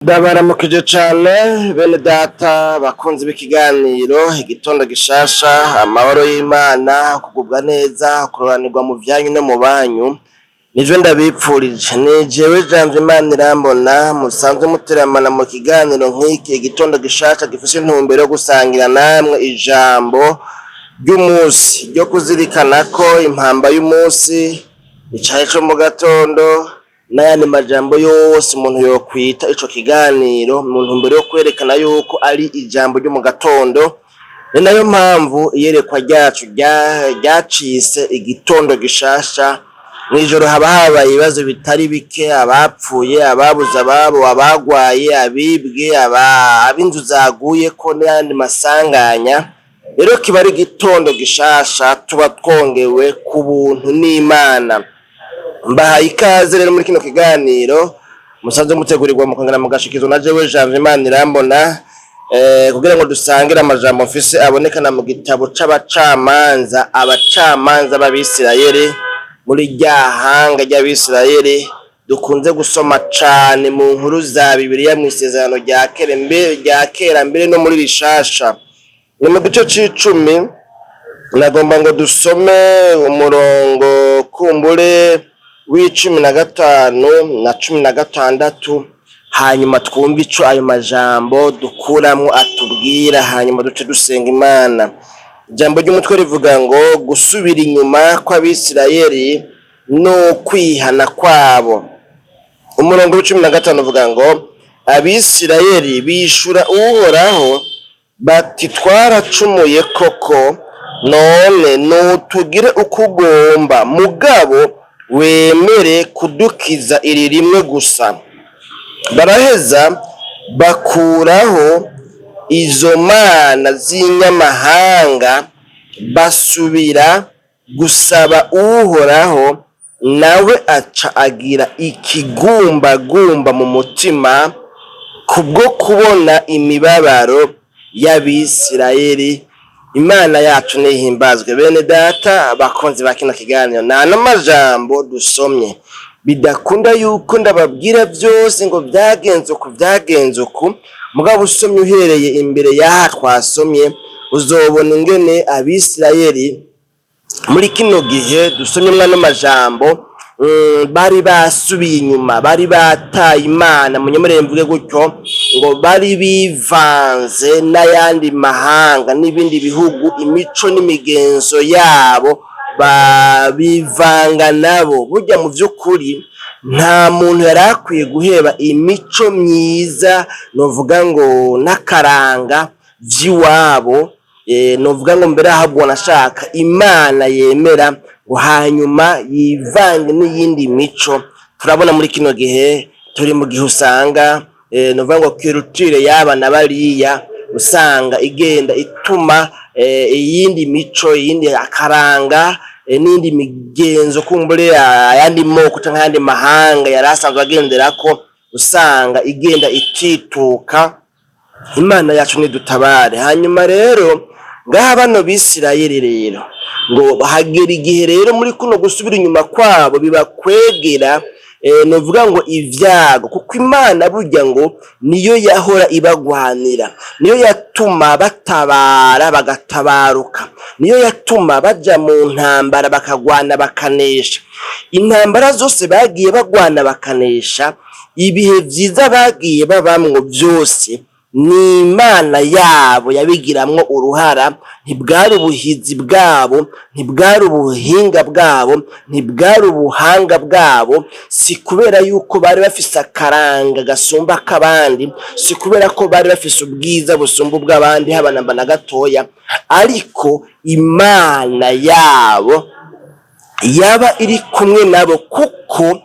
Ndabaramukije cane bene data bakunzi b'ikiganiro igitondo gishasha, amahoro y'Imana, kugubwa neza, kuroranirwa mu vyanyu no mu banyu nivyo ndabipfurije. Ni jewe vy'Imana irambona musanzwe muteramana mu kiganiro nk'iki igitondo gishasha gifise intumbero yo gusangira namwe ijambo ry'umunsi, ryo kuzirikana ko impamba y'umunsi, icayi co mu gatondo n'ayandi majambo yose umuntu yokwita ico kiganiro mu ntumbero yo kwerekana yuko ari ijambo ryo mu gatondo. Ni nayo mpamvu iyerekwa ryacu ryacise igitondo gishasha. Mw'ijoro haba habaye ibibazo bitari bike, abapfuye, ababuze ababo, abagwaye, abibwe, ab'inzu zaguyeko n'ayandi masanganya. Rero kiba ari igitondo gishasha tuba twongewe ku buntu n'Imana. Mbahaye ikaze rero muri kino kiganiro musanzwe mutegurirwa mukongera mugashikizo na jewe vy'Imana irambona, kugira ngo dusangire amajambo mfise abonekana mu gitabo c'abacamanza, abacamanza b'Abisirayeli, muri rya hanga ry'Abisirayeli dukunze gusoma cane mu nkuru za Bibiliya mw'isezerano rya kera mbere no muri rishasha. Ni mu gice c'icumi nagomba ngo dusome umurongo kumbure w'icumi na gatanu na cumi na gatandatu, hanyuma twumve ico ayo majambo dukuramwo atubwira, hanyuma duce dusenga Imana. Ijambo ry'umutwe rivuga ngo gusubira inyuma kw'Abisirayeli no kwihana kwabo. Umurongo w'icumi na gatanu uvuga ngo Abisirayeli bishura Uhoraho bati twaracumuye koko, none nutugire uko ugomba, mugabo wemere kudukiza iri rimwe gusa. Baraheza bakuraho izo mana z'inyamahanga, basubira gusaba Uhoraho, nawe aca agira ikigumbagumba mu mutima kubwo kubona imibabaro y'Abisirayeli. Imana yacu nihimbazwe. Bene data bakunzi ba kino kiganiro, nta majambo dusomye bidakunda yuko ndababwira vyose ngo vyagenze uku, mugabo usomye uhereye imbere y'aha twasomye uzobona ingene Abisirayeli muri kino gihe dusomye mwana majambo bari basubiye inyuma, bari bataye Imana, munyemere mvuge gutyo, ngo bari bivanze n'ayandi mahanga n'ibindi bihugu, imico n'imigenzo yabo bivanga nabo. Burya mu vy'ukuri nta muntu yari akwiye guheba imico myiza, novuga ngo n'akaranga vy'iwabo, novuga ngo mbere ahabwo nashaka Imana yemera ngo hanyuma yivange n'iyindi mico. Turabona muri kino gihe turi mu gihe usanga novuga ngo culture y'abana bariya usanga igenda ituma iyindi mico, iyindi akaranga n'indi migenzo kumbure ayandi moko canke ayandi mahanga yari asanzwe agenderako usanga igenda itituka. Imana yacu nidutabare. Hanyuma rero ngaha bano Bisirayeli rero ngo hagera igihe rero muri kuno gusubira inyuma kwabo bibakwegera novuga ngo ivyago, kuko Imana burya ngo niyo yahora ibagwanira, niyo yatuma batabara bagatabaruka, niyo yatuma baja mu ntambara bakagwana bakanesha. Intambara zose bagiye bagwana bakanesha, ibihe vyiza bagiye babamwo vyose ni Imana yabo yabigiramwo uruhara. Ntibwari ubuhizi bwabo, ntibwari ubuhinga bwabo, ntibwari ubuhanga bwabo, si kubera yuko bari bafise akaranga gasumba k'abandi, si kubera ko bari bafise ubwiza busumba ubw'abandi haba namba na gatoya, ariko Imana yabo yaba iri kumwe nabo, kuko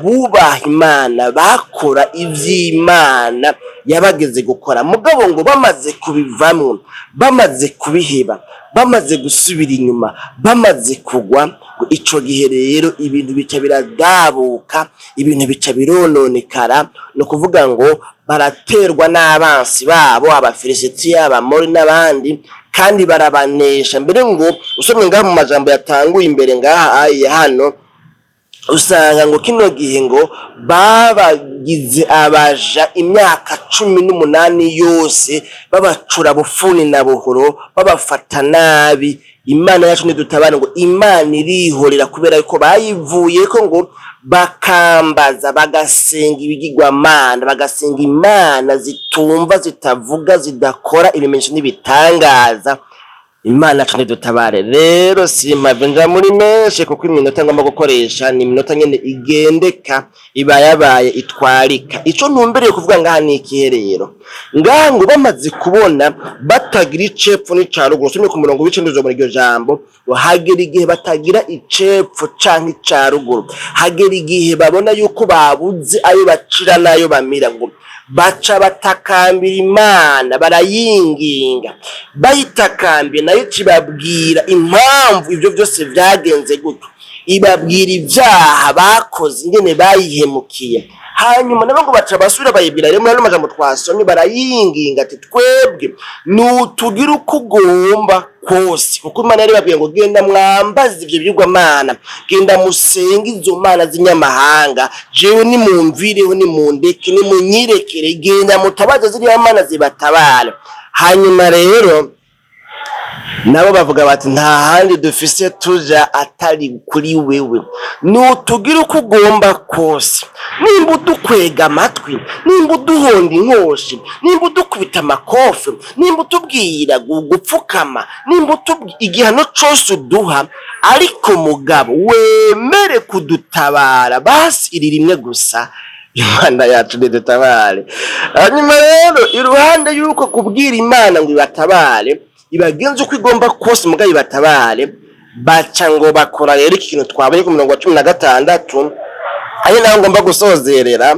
bubaha Imana, bakora ivy'Imana yabageze gukora. Mugabo ngo bamaze kubivamwo, bamaze kubiheba, bamaze gusubira inyuma, bamaze kugwa, ngo ico gihe rero ibintu bica biradabuka, ibintu bica birononekara. No kuvuga ngo baraterwa n'abansi babo, Abafilisitiya, Abamori n'abandi, kandi barabanesha. Mbere ngo usomye ngaha mu majambo yatanguye imbere ngaha hano usanga ngo kino gihe ngo babagize abaja imyaka 18 yose babacura bufuni na buhoro babafata nabi. Imana yacu nidutabane ngo Imana irihorera kubera yuko bayivuye ko ngo bakambaza bagasenga ibigirwamana, bagasenga imana zitumva, zitavuga, zidakora ibimenyetso n'ibitangaza. Imana yacu nidutabare. Rero simpave nja muri menshi kuko iminota ngomba gukoresha ni iminota nyene igendeka, iba yabaye itwarika. Ico ntumbereye kuvuga ngaha ni ikihe rero? Ngaha ngo bamaze kubona batagira icepfo n'icaruguru, usomye ku murongo w'ice nduzo muri iryo jambo, ngo hagera igihe batagira icepfo canke icaruguru, hagera igihe babona yuko babuze ayo bacira n'ayo bamira, ngo baca batakambira Imana, barayinginga. Bayitakambiye nayo kibabwira impamvu ibyo byose byagenze gutyo, ibabwira ibyaha bakoze ingene bayihemukiye. Hanyuma nabo ngo baca basubira bayibwira rero muri majambo twasomye, barayinginga ati twebwe nutugira uko ugomba kose, kuko Imana yari babwiye ngo genda mwambaze ibyo bigirwamana, genda musenga izo mana z'inyamahanga, jewe nimumvireho, nimundeke, nimunyirekere, genda mutabaze ziriya mana zibatabara. Hanyuma rero nabo bavuga bati nta handi dufise tuja atari kuri wewe, nutugira uko ugomba kose. Nimba udukwega amatwi, nimba uduhonda inkoshi, nimba udukubita amakofe, nimba utubwira gupfukama, nimba igihano cose uduha, ariko mugabo wemere kudutabara basi iri rimwe gusa. Imana yacu nidutabare. Hanyuma rero iruhande yuko kubwira Imana ngo ibatabare, ibagenze uko igomba kose mugaye batabare, baca ngo bakora rero ikintu twabonye ku murongo wa 16, ari naho ngomba gusozerera,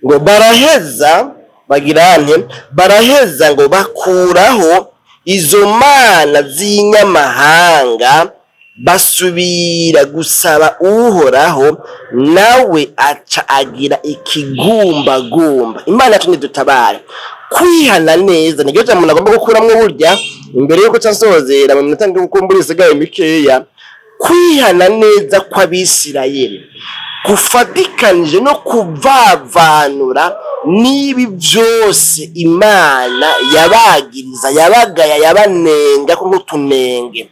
ngo baraheza bagirane, baraheza ngo bakuraho izo mana z'inyamahanga, basubira gusaba Uhoraho, nawe aca agira ikigumbagumba. Imana yacu nidutabare. Kwihana neza niryo jambo nagomba gukuramwo burya imbere yuko cansozera mu minota ndikumbura isigaye mikeya. Kwihana neza kw'Abisirayeli kufadikanije no kuvavanura n'ibi byose Imana yabagiriza, yabagaya, yabanenga ko nk'utunenge,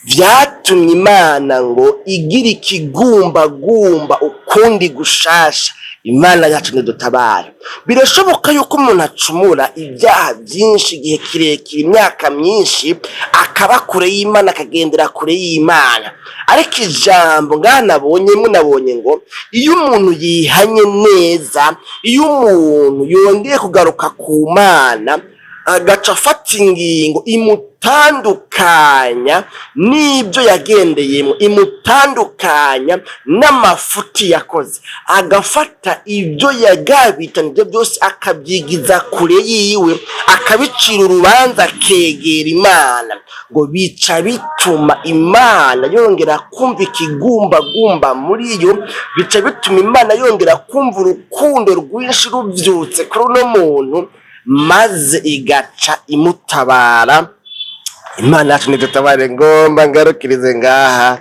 vyatumye Imana ngo igira ikigumbagumba ukundi gushasha. Imana yacu nidutabare. Birashoboka yuko umuntu acumura ibyaha byinshi igihe kirekire, imyaka myinshi, akaba kure y'Imana, akagendera kure y'Imana. Ariko ijambo ngaha nabonye ngo iyo umuntu yihanye neza, iyo umuntu yongeye kugaruka ku Mana, agaca afata ingingo imutandukanya n'ibyo yagendeyemo, imutandukanya n'amafuti yakoze, agafata ibyo yagabitanije byose akabyigiza kure yiwe, akabicira urubanza, akegera Imana, ngo bica bituma Imana yongera kumva ikigumbagumba muri yo, bica bituma Imana yongera kumva urukundo rwinshi rubyutse kuri uno muntu, maze igaca imutabara. Imana yacu nidutabare. Ngomba ngarukirize ngaha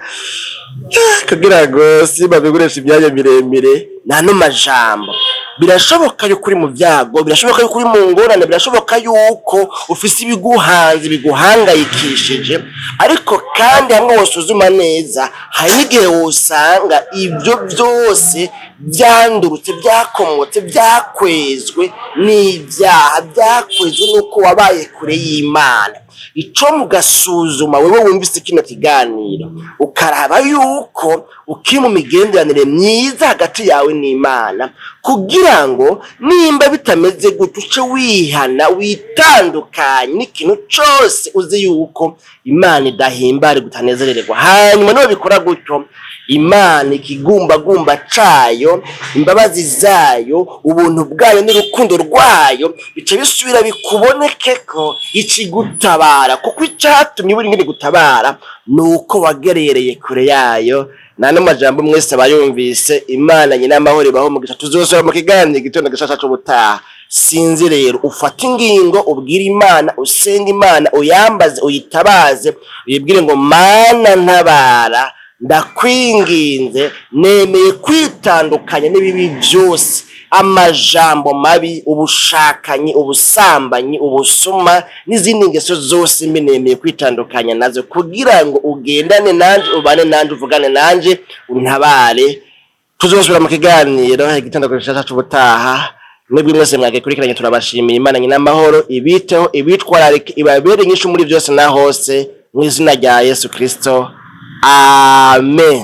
kugira ngo simba biguresha imyanya miremire n'ano majambo. Birashoboka yuko uri mu byago, birashoboka yuko uri mu ngorane, birashoboka yuko ufise ibiguhanze, biguhangayikishije, ariko kandi hamwe wosuzuma neza, hari n'igihe wosanga ibyo byose byandurutse, byakomotse, byakwezwe n'ibyaha, byakwezwe nuko wabaye kure y'Imana. Ico mugasuzuma wewe wumvise kino kiganiro, ukaraba yuko ukiri mu migenderanire myiza hagati yawe n'Imana, kugira ngo nimba bitameze gutyo uce wihana, witandukanye n'ikintu cose uzi yuko Imana idahimbare, gutanezererwa. Hanyuma niba bikora gutyo, Imana ikigumbagumba cayo, imbabazi zayo, ubuntu bwayo n'urukundo rwayo bica bisubira bikuboneke ko ikigutabara, kuko icyatumye buri ngene gutabara nuko wagerereye kure yayo. Nane majambo mwese bayumvise. Imana nyina amahoro baho mugisha, tuzosora mu kiganiro gitondo gishasha cyo butaha. Sinzi rero ufata ingingo, ubwira Imana, usenga Imana, uyambaze, uyitabaze, uyibwire ngo Mana ntabara, ndakwinginze nemeye kwitandukanya n'ibibi byose, amajambo mabi, ubushakanyi, ubusambanyi, ubusuma n'izindi ngeso zose mbi, nemeye kwitandukanya nazo kugira ngo ugendane nanje, ubane nanje, uvugane nanje, untabare. Tuzosubira mu kiganiro igitandukanye gishasha cy'ubutaha. Mwebwe mwese mwagikurikiranye turabashimiye. Imana nyina amahoro ibiteho, ibitwararike, ibabere inyishu muri byose na hose, mu izina rya Yesu Kristo, amen.